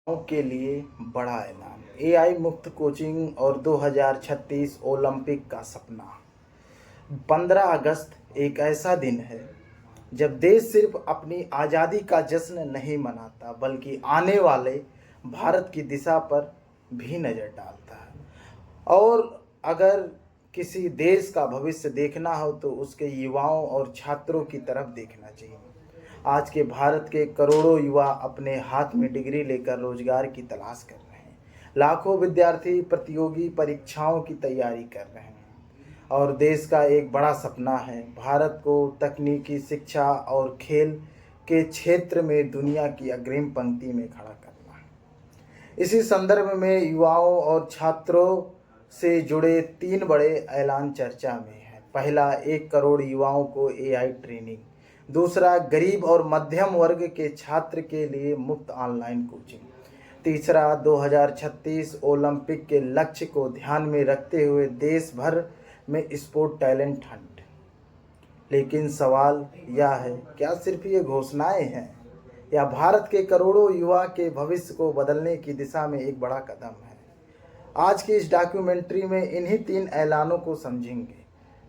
के लिए बड़ा ऐलान। एआई मुक्त कोचिंग और 2036 ओलंपिक का सपना। 15 अगस्त एक ऐसा दिन है जब देश सिर्फ अपनी आज़ादी का जश्न नहीं मनाता बल्कि आने वाले भारत की दिशा पर भी नज़र डालता है। और अगर किसी देश का भविष्य देखना हो तो उसके युवाओं और छात्रों की तरफ देखना चाहिए। आज के भारत के करोड़ों युवा अपने हाथ में डिग्री लेकर रोजगार की तलाश कर रहे हैं। लाखों विद्यार्थी प्रतियोगी परीक्षाओं की तैयारी कर रहे हैं और देश का एक बड़ा सपना है भारत को तकनीकी शिक्षा और खेल के क्षेत्र में दुनिया की अग्रिम पंक्ति में खड़ा करना। इसी संदर्भ में युवाओं और छात्रों से जुड़े 3 बड़े ऐलान चर्चा में है। पहला, 1 करोड़ युवाओं को एआई ट्रेनिंग। दूसरा, गरीब और मध्यम वर्ग के छात्र के लिए मुफ्त ऑनलाइन कोचिंग। तीसरा, 2036 ओलंपिक के लक्ष्य को ध्यान में रखते हुए देश भर में स्पोर्ट टैलेंट हंट। लेकिन सवाल यह है, क्या सिर्फ ये घोषणाएं हैं या भारत के करोड़ों युवा के भविष्य को बदलने की दिशा में एक बड़ा कदम है? आज की इस डॉक्यूमेंट्री में इन्हीं 3 ऐलानों को समझेंगे।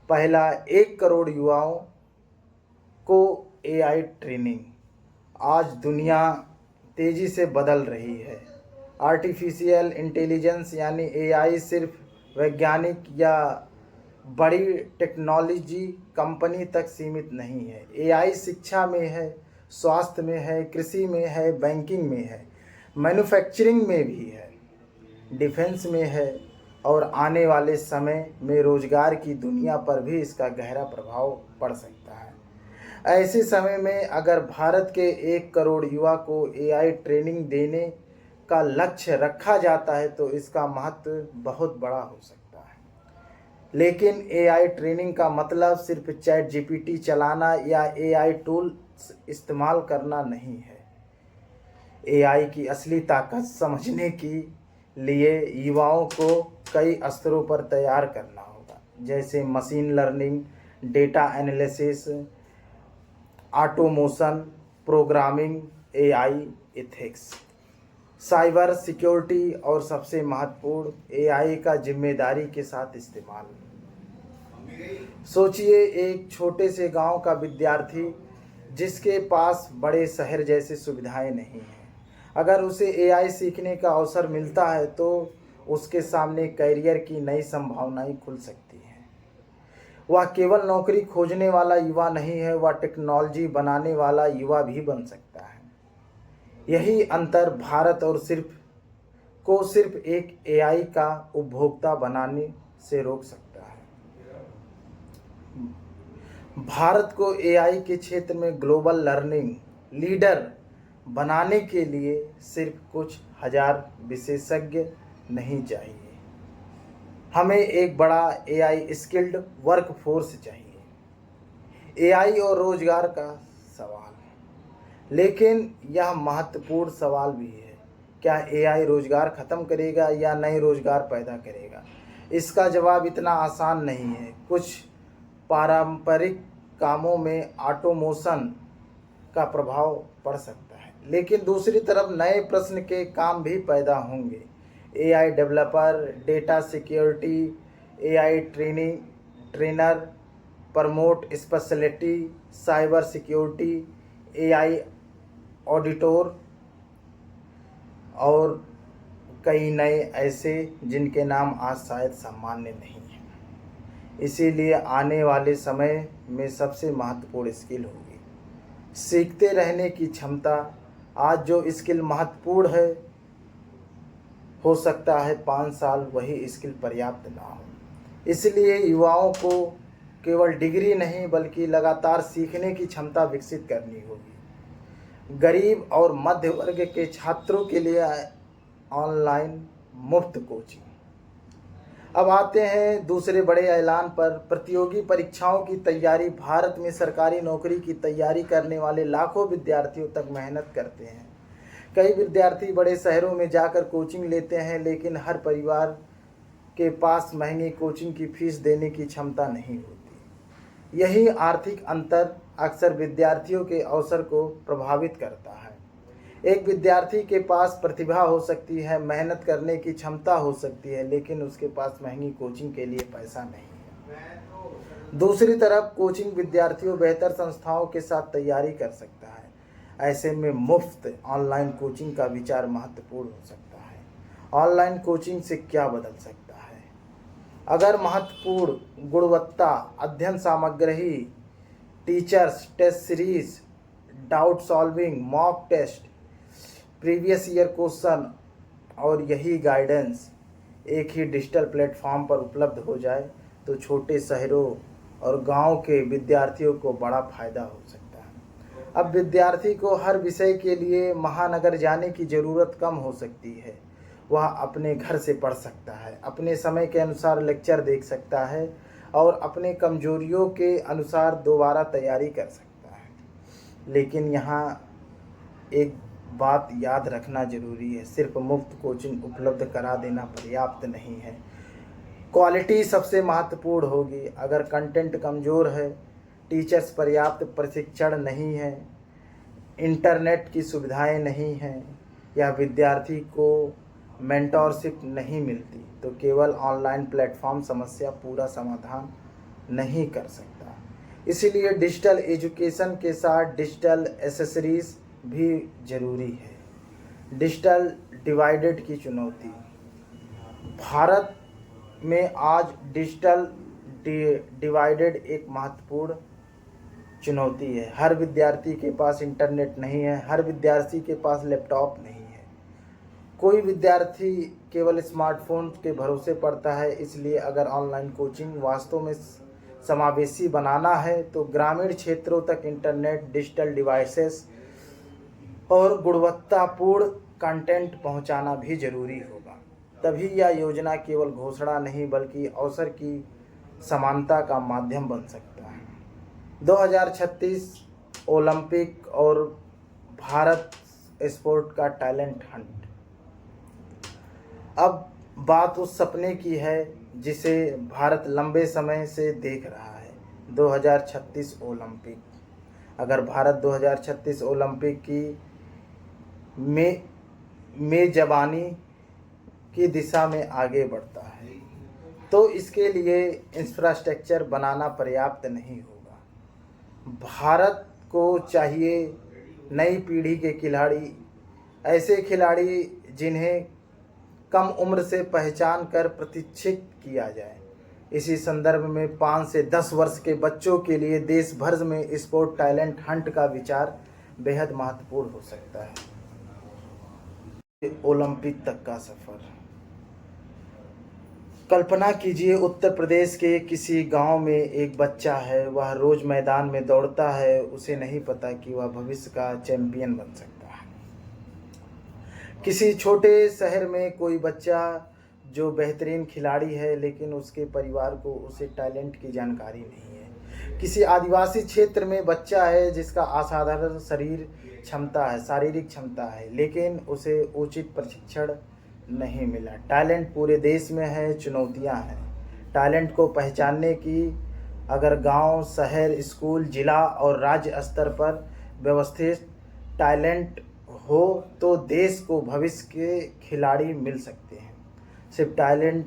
पहला, 1 करोड़ युवाओं को एआई ट्रेनिंग। आज दुनिया तेज़ी से बदल रही है। आर्टिफिशियल इंटेलिजेंस यानी एआई सिर्फ वैज्ञानिक या बड़ी टेक्नोलॉजी कंपनी तक सीमित नहीं है। एआई शिक्षा में है, स्वास्थ्य में है, कृषि में है, बैंकिंग में है, मैन्युफैक्चरिंग में भी है, डिफेंस में है और आने वाले समय में रोजगार की दुनिया पर भी इसका गहरा प्रभाव पड़ सकता है। ऐसे समय में अगर भारत के 1 करोड़ युवा को एआई ट्रेनिंग देने का लक्ष्य रखा जाता है तो इसका महत्व बहुत बड़ा हो सकता है। लेकिन एआई ट्रेनिंग का मतलब सिर्फ चैट जीपीटी चलाना या एआई टूल्स इस्तेमाल करना नहीं है। एआई की असली ताकत समझने के लिए युवाओं को कई स्तरों पर तैयार करना होगा, जैसे machine learning, data analysis, automation, programming, AI ethics, cyber security और सबसे महत्वपूर्ण एआई का जिम्मेदारी के साथ इस्तेमाल। सोचिए, एक छोटे से गांव का विद्यार्थी जिसके पास बड़े शहर जैसी सुविधाएं नहीं हैं, अगर उसे एआई सीखने का अवसर मिलता है तो उसके सामने करियर की नई संभावनाएं खुल सकती हैं। वह केवल नौकरी खोजने वाला युवा नहीं है, वह टेक्नोलॉजी बनाने वाला युवा भी बन सकता है। यही अंतर भारत और सिर्फ एक एआई का उपभोक्ता बनाने से रोक सकता है। भारत को एआई के क्षेत्र में ग्लोबल लर्निंग लीडर बनाने के लिए सिर्फ कुछ हजार विशेषज्ञ नहीं चाहिए, हमें एक बड़ा एआई स्किल्ड वर्कफोर्स चाहिए। एआई और रोजगार का सवाल, लेकिन यह महत्वपूर्ण सवाल भी है। क्या एआई रोजगार खत्म करेगा या नए रोजगार पैदा करेगा? इसका जवाब इतना आसान नहीं है। कुछ पारंपरिक कामों में ऑटोमेशन का प्रभाव पड़ सकता है, लेकिन दूसरी तरफ नए प्रश्न के काम भी पैदा होंगे। AI developer, data security, AI trainer, promote speciality, cyber security, AI auditor और कई नए ऐसे जिनके नाम आज शायद सामान्य नहीं हैं। इसीलिए आने वाले समय में सबसे महत्वपूर्ण स्किल होगी सीखते रहने की क्षमता। आज जो स्किल महत्वपूर्ण है, हो सकता है 5 साल वही स्किल पर्याप्त ना हो। इसलिए युवाओं को केवल डिग्री नहीं बल्कि लगातार सीखने की क्षमता विकसित करनी होगी। गरीब और मध्य वर्ग के छात्रों के लिए ऑनलाइन मुफ्त कोचिंग। अब आते हैं दूसरे बड़े ऐलान पर। प्रतियोगी परीक्षाओं की तैयारी। भारत में सरकारी नौकरी की तैयारी करने वाले लाखों विद्यार्थियों तक मेहनत करते हैं। कई विद्यार्थी बड़े शहरों में जाकर कोचिंग लेते हैं, लेकिन हर परिवार के पास महंगी कोचिंग की फीस देने की क्षमता नहीं होती। यही आर्थिक अंतर अक्सर विद्यार्थियों के अवसर को प्रभावित करता है। एक विद्यार्थी के पास प्रतिभा हो सकती है, मेहनत करने की क्षमता हो सकती है, लेकिन उसके पास महंगी कोचिंग के लिए पैसा नहीं है। दूसरी तरफ कोचिंग विद्यार्थियों बेहतर संस्थाओं के साथ तैयारी कर सकता है। ऐसे में मुफ्त ऑनलाइन कोचिंग का विचार महत्वपूर्ण हो सकता है। ऑनलाइन कोचिंग से क्या बदल सकता है? अगर महत्वपूर्ण गुणवत्ता, अध्ययन सामग्री, teachers, test series, doubt solving, mock test, previous year question और यही गाइडेंस एक ही डिजिटल प्लेटफॉर्म पर उपलब्ध हो जाए तो छोटे शहरों और गांव के विद्यार्थियों को बड़ा फायदा हो सकता है। अब विद्यार्थी को हर विषय के लिए महानगर जाने की ज़रूरत कम हो सकती है। वह अपने घर से पढ़ सकता है, अपने समय के अनुसार लेक्चर देख सकता है और अपने कमजोरियों के अनुसार दोबारा तैयारी कर सकता है। लेकिन यहाँ एक बात याद रखना जरूरी है, सिर्फ मुफ्त कोचिंग उपलब्ध करा देना पर्याप्त नहीं है। क्वालिटी सबसे महत्वपूर्ण होगी। अगर कंटेंट कमज़ोर है, टीचर्स पर्याप्त प्रशिक्षण नहीं है, इंटरनेट की सुविधाएं नहीं हैं या विद्यार्थी को मेंटोरशिप नहीं मिलती तो केवल ऑनलाइन प्लेटफॉर्म समस्या पूरा समाधान नहीं कर सकता। इसीलिए डिजिटल एजुकेशन के साथ डिजिटल एसेसरीज भी ज़रूरी है। डिजिटल डिवाइडेड की चुनौती। भारत में आज डिजिटल डिवाइडेड एक महत्वपूर्ण चुनौती है। हर विद्यार्थी के पास इंटरनेट नहीं है, हर विद्यार्थी के पास लैपटॉप नहीं है। कोई विद्यार्थी केवल स्मार्टफोन के भरोसे पढ़ता है। इसलिए अगर ऑनलाइन कोचिंग वास्तव में समावेशी बनाना है तो ग्रामीण क्षेत्रों तक इंटरनेट, डिजिटल डिवाइसेस और गुणवत्तापूर्ण कंटेंट पहुंचाना भी जरूरी होगा। तभी यह योजना केवल घोषणा नहीं बल्कि अवसर की समानता का माध्यम बन सकता है। 2036 ओलंपिक और भारत स्पोर्ट का टैलेंट हंट। अब बात उस सपने की है जिसे भारत लंबे समय से देख रहा है, 2036 ओलंपिक। अगर भारत 2036 ओलंपिक की मेजबानी की दिशा में आगे बढ़ता है तो इसके लिए इंफ्रास्ट्रक्चर बनाना पर्याप्त नहीं होगा। भारत को चाहिए नई पीढ़ी के खिलाड़ी, ऐसे खिलाड़ी जिन्हें कम उम्र से पहचान कर प्रशिक्षित किया जाए। इसी संदर्भ में 5 से 10 वर्ष के बच्चों के लिए देश भर में स्पोर्ट टैलेंट हंट का विचार बेहद महत्वपूर्ण हो सकता है। ओलंपिक तक का सफर। कल्पना कीजिए उत्तर प्रदेश के किसी गांव में एक बच्चा है। वह रोज मैदान में दौड़ता है। उसे नहीं पता कि वह भविष्य का चैंपियन बन सकता है। किसी छोटे शहर में कोई बच्चा जो बेहतरीन खिलाड़ी है लेकिन उसके परिवार को उसे टैलेंट की जानकारी नहीं है। किसी आदिवासी क्षेत्र में बच्चा है जिसका असाधारण शारीरिक क्षमता है लेकिन उसे उचित प्रशिक्षण नहीं मिला। टैलेंट पूरे देश में है, चुनौतियां हैं टैलेंट को पहचानने की। अगर गांव, शहर, स्कूल, जिला और राज्य स्तर पर व्यवस्थित टैलेंट हो तो देश को भविष्य के खिलाड़ी मिल सकते हैं। सिर्फ टैलेंट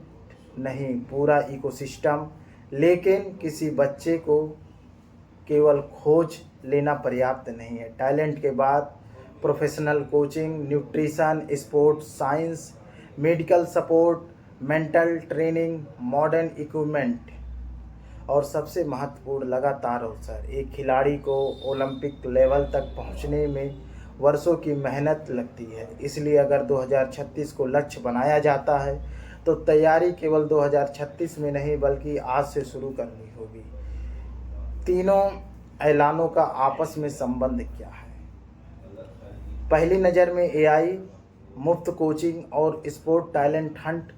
नहीं, पूरा इकोसिस्टम। लेकिन किसी बच्चे को केवल खोज लेना पर्याप्त नहीं है। टैलेंट के बाद professional coaching, nutrition, sports science, medical support, mental training, modern equipment और सबसे महत्वपूर्ण लगातार अवसर। एक खिलाड़ी को ओलंपिक लेवल तक पहुंचने में वर्षों की मेहनत लगती है। इसलिए अगर 2036 को लक्ष्य बनाया जाता है तो तैयारी केवल 2036 में नहीं बल्कि आज से शुरू करनी होगी। तीनों ऐलानों का आपस में संबंध क्या है? पहली नज़र में एआई, मुफ्त कोचिंग और स्पोर्ट टैलेंट हंट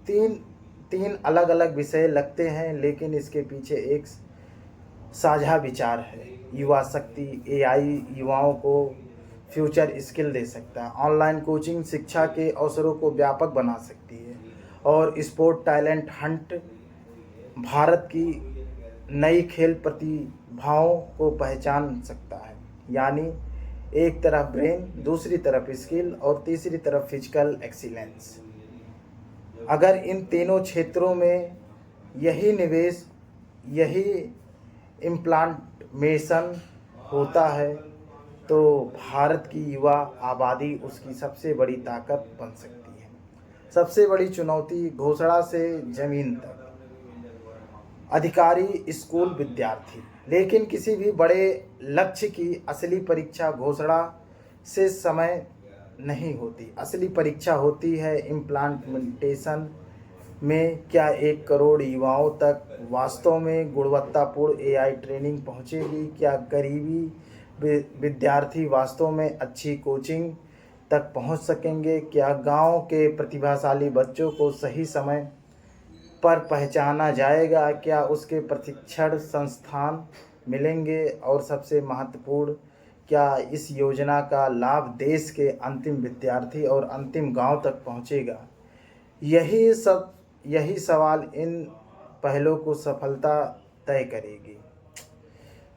तीन अलग अलग विषय लगते हैं लेकिन इसके पीछे एक साझा विचार है। युवा शक्ति। एआई युवाओं को फ्यूचर स्किल दे सकता है। ऑनलाइन कोचिंग शिक्षा के अवसरों को व्यापक बना सकती है और स्पोर्ट टैलेंट हंट भारत की नई खेल प्रतिभाओं को पहचान सकता है। यानी एक तरफ ब्रेन, दूसरी तरफ स्किल और तीसरी तरफ फिजिकल एक्सीलेंस। अगर इन तीनों क्षेत्रों में यही निवेश, यही इम्प्लांटेशन होता है तो भारत की युवा आबादी उसकी सबसे बड़ी ताकत बन सकती है। सबसे बड़ी चुनौती घोषणा से जमीन तक, अधिकारी, स्कूल, विद्यार्थी। लेकिन किसी भी बड़े लक्ष्य की असली परीक्षा घोषणा से समय नहीं होती। असली परीक्षा होती है इम्प्लांटेशन में। क्या 1 करोड़ युवाओं तक वास्तव में गुणवत्तापूर्ण एआई ट्रेनिंग पहुंचेगी? क्या गरीबी विद्यार्थी वास्तव में अच्छी कोचिंग तक पहुंच सकेंगे? क्या गांव के प्रतिभाशाली बच्चों को सही समय पर पहचाना जाएगा? क्या उसके प्रशिक्षण संस्थान मिलेंगे? और सबसे महत्वपूर्ण, क्या इस योजना का लाभ देश के अंतिम विद्यार्थी और अंतिम गांव तक पहुंचेगा? यही सवाल इन पहलों को सफलता तय करेगी।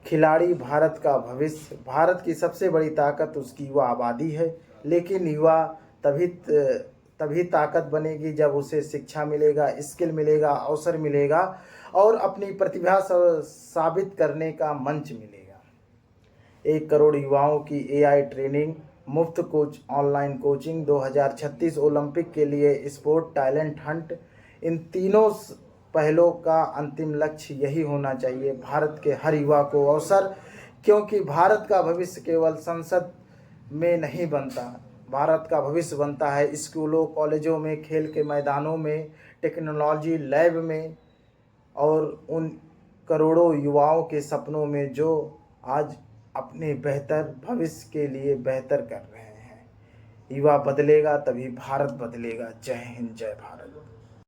खिलाड़ी भारत का भविष्य। भारत की सबसे बड़ी ताकत उसकी युवा आबादी है, लेकिन युवा तभी ताकत बनेगी जब उसे शिक्षा मिलेगा, स्किल मिलेगा, अवसर मिलेगा और अपनी प्रतिभा साबित करने का मंच मिलेगा। 1 करोड़ युवाओं की एआई ट्रेनिंग, मुफ्त कोच, ऑनलाइन कोचिंग, 2036 ओलंपिक के लिए स्पोर्ट टैलेंट हंट, इन तीनों पहलों का अंतिम लक्ष्य यही होना चाहिए, भारत के हर युवा को अवसर। क्योंकि भारत का भविष्य केवल संसद में नहीं बनता, भारत का भविष्य बनता है स्कूलों, कॉलेजों में, खेल के मैदानों में, टेक्नोलॉजी लैब में और उन करोड़ों युवाओं के सपनों में जो आज अपने बेहतर भविष्य के लिए बेहतर कर रहे हैं। युवा बदलेगा तभी भारत बदलेगा। जय हिंद, जय भारत।